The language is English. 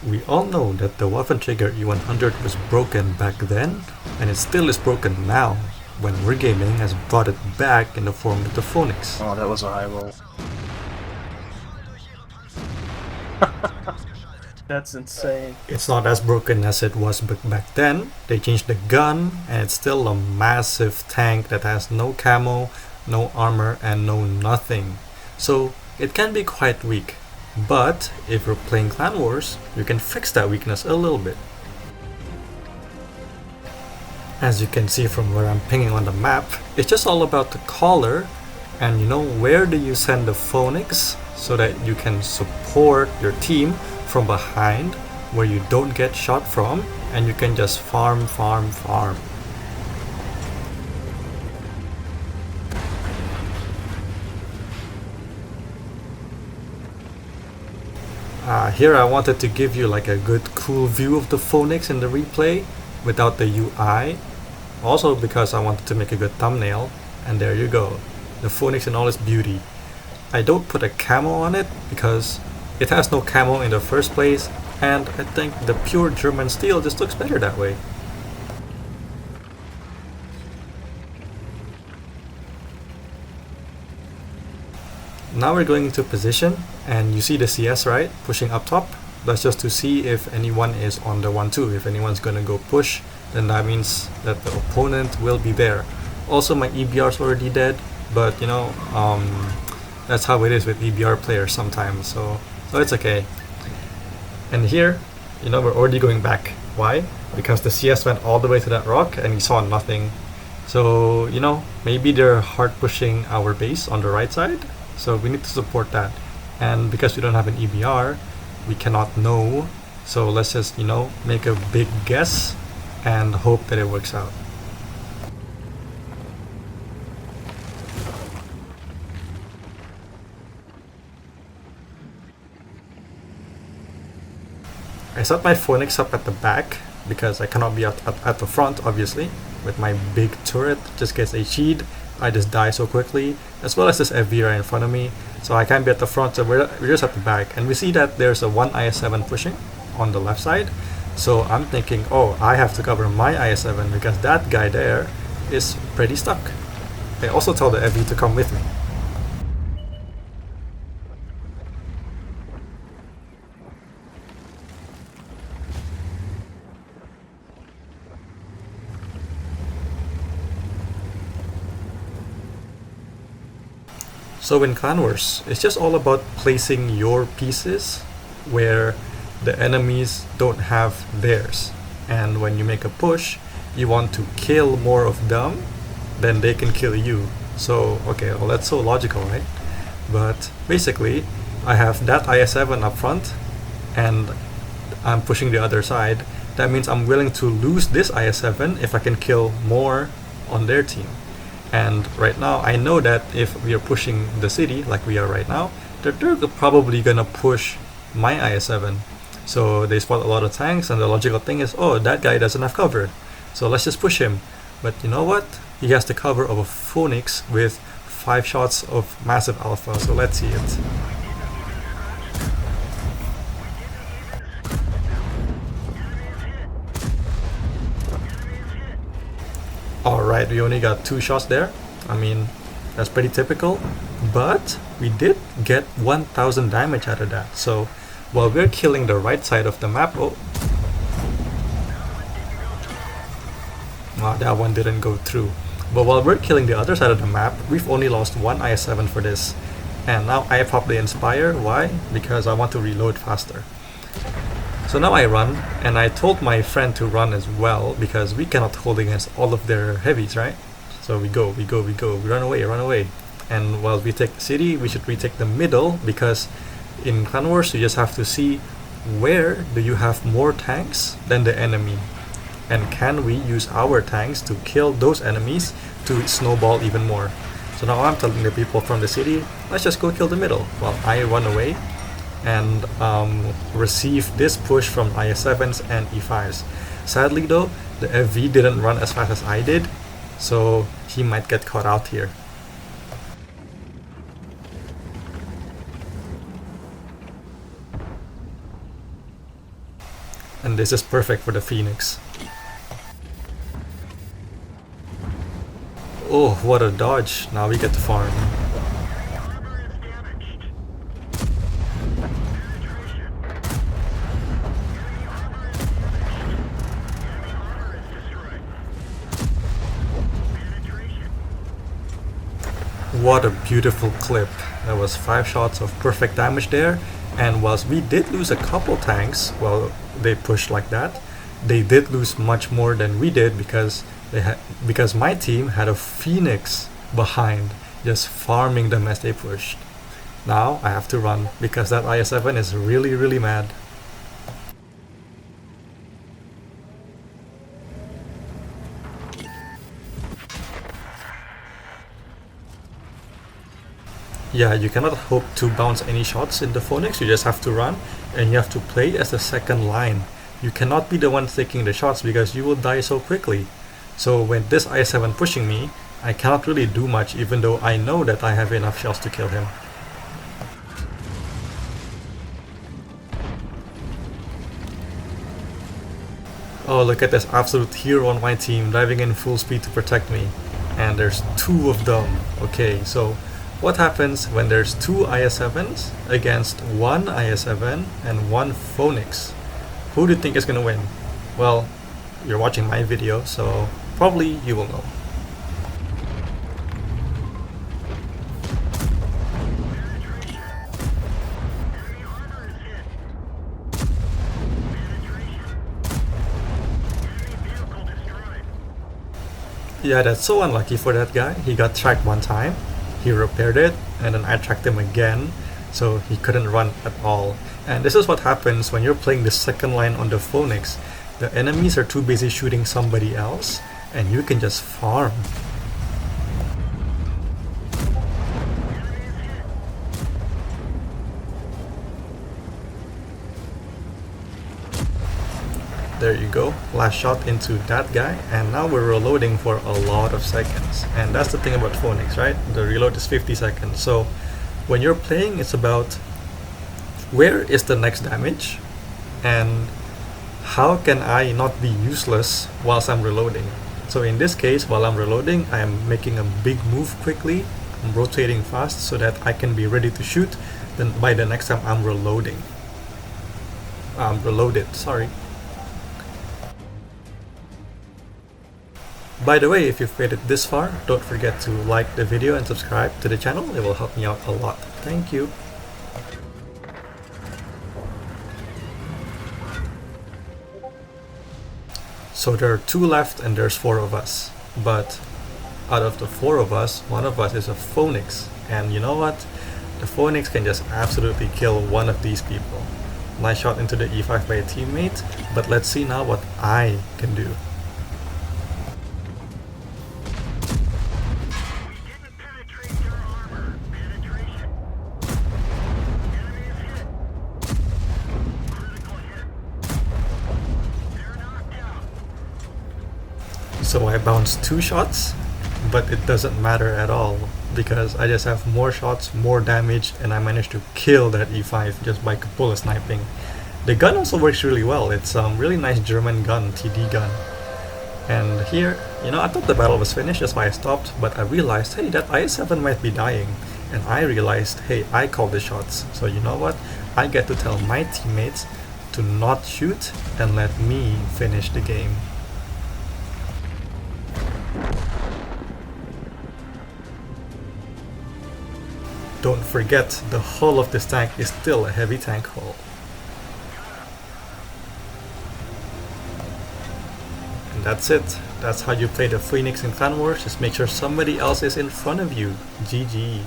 We all know that the Waffenträger E100 was broken back then, and it still is broken now, when Wargaming has brought it back in the form of the Phönix. Oh, that was a high roll. That's insane. It's not as broken as it was back then. They changed the gun, and it's still a massive tank that has no camo, no armor, and no nothing. So it can be quite weak. But if you're playing Clan Wars, you can fix that weakness a little bit. As you can see from where I'm pinging on the map, it's just all about the collar, and where do you send the Phönix so that you can support your team from behind where you don't get shot from, and you can just farm. Here I wanted to give you like a good cool view of the Phönix in the replay without the UI. Also because I wanted to make a good thumbnail, and there you go. The Phönix in all its beauty. I don't put a camo on it because it has no camo in the first place, and I think the pure German steel just looks better that way. Now we're going into position, and you see the CS, right? Pushing up top. That's just to see if anyone is on the 1-2. If anyone's gonna go push, then that means that the opponent will be there. Also, my EBR is already dead, but that's how it is with EBR players sometimes, so it's okay. And here, we're already going back. Why? Because the CS went all the way to that rock and he saw nothing. So, maybe they're hard pushing our base on the right side, so we need to support that. And because we don't have an EBR, we cannot know, so let's just, make a big guess and hope that it works out. I set my Phönix up at the back because I cannot be at the front, obviously. With my big turret, just gets HE'd, I just die so quickly, as well as this FV right in front of me. So I can't be at the front, so we're just at the back. And we see that there's a 1 IS-7 pushing on the left side. So I'm thinking, oh, I have to cover my IS-7 because that guy there is pretty stuck. I also tell the FV to come with me. So in Clan Wars, it's just all about placing your pieces where the enemies don't have theirs. And when you make a push, you want to kill more of them than they can kill you. So, okay, well that's so logical, right? But basically, I have that IS-7 up front, and I'm pushing the other side. That means I'm willing to lose this IS-7 if I can kill more on their team. And right now, I know that if we are pushing the city like we are right now, they're probably gonna push my IS-7. So they spot a lot of tanks, and the logical thing is, oh, that guy doesn't have cover, so let's just push him. But you know what? He has the cover of a Phönix with 5 shots of massive alpha, so let's see it. Alright, we only got 2 shots there. I mean, that's pretty typical, but we did get 1000 damage out of that. So while we're killing the right side of the map, oh, that one didn't go through. But while we're killing the other side of the map, we've only lost 1 IS-7 for this. And now I pop the Inspire. Why? Because I want to reload faster. So now I run, and I told my friend to run as well, because we cannot hold against all of their heavies, right? So we go, we run away. And while we take the city, we should retake the middle, because in Clan Wars you just have to see where do you have more tanks than the enemy, and can we use our tanks to kill those enemies to snowball even more. So now I'm telling the people from the city, let's just go kill the middle while I run away and receive this push from IS-7s and E5s. Sadly though, the FV didn't run as fast as I did, so he might get caught out here. And this is perfect for the Phoenix. Oh, what a dodge. Now we get to farm. What a beautiful clip. There was 5 shots of perfect damage there, and whilst we did lose a couple tanks while they pushed like that, they did lose much more than we did because my team had a Phoenix behind just farming them as they pushed. Now I have to run because that IS-7 is really mad. Yeah, you cannot hope to bounce any shots in the Phönix, you just have to run and you have to play as the second line. You cannot be the one taking the shots because you will die so quickly. So when this IS-7 pushing me, I cannot really do much even though I know that I have enough shells to kill him. Oh, look at this absolute hero on my team diving in full speed to protect me. And there's 2 of them. Okay, so what happens when there's 2 IS-7s against 1 IS-7 and 1 Phönix? Who do you think is gonna win? Well, you're watching my video, so probably you will know. Yeah, that's so unlucky for that guy. He got tracked one time, he repaired it, and then I tracked him again, so he couldn't run at all. And this is what happens when you're playing the second line on the Phönix. The enemies are too busy shooting somebody else, and you can just farm. There you go, last shot into that guy, and now we're reloading for a lot of seconds. And that's the thing about Phönix, right? The reload is 50 seconds. So when you're playing, it's about where is the next damage and how can I not be useless whilst I'm reloading. So in this case, while I'm reloading, I am making a big move quickly. I'm rotating fast so that I can be ready to shoot then by the next time I'm reloading. I'm reloaded, sorry. By the way, if you've made it this far, don't forget to like the video and subscribe to the channel. It will help me out a lot. Thank you. So there are 2 left and there's 4 of us. But out of the 4 of us, 1 of us is a Phönix. And you know what? The Phönix can just absolutely kill one of these people. Nice shot into the E5 by a teammate, but let's see now what I can do. So I bounced 2 shots, but it doesn't matter at all because I just have more shots, more damage, and I managed to kill that E5 just by cupola sniping. The gun also works really well. It's a really nice German gun, TD gun. And here, you know, I thought the battle was finished, that's why I stopped, but I realized, hey, that IS-7 might be dying. And I realized, hey, I called the shots. So you know what? I get to tell my teammates to not shoot and let me finish the game. Don't forget, the hull of this tank is still a heavy tank hull. And that's it. That's how you play the Phönix in Clan Wars. Just make sure somebody else is in front of you. GG.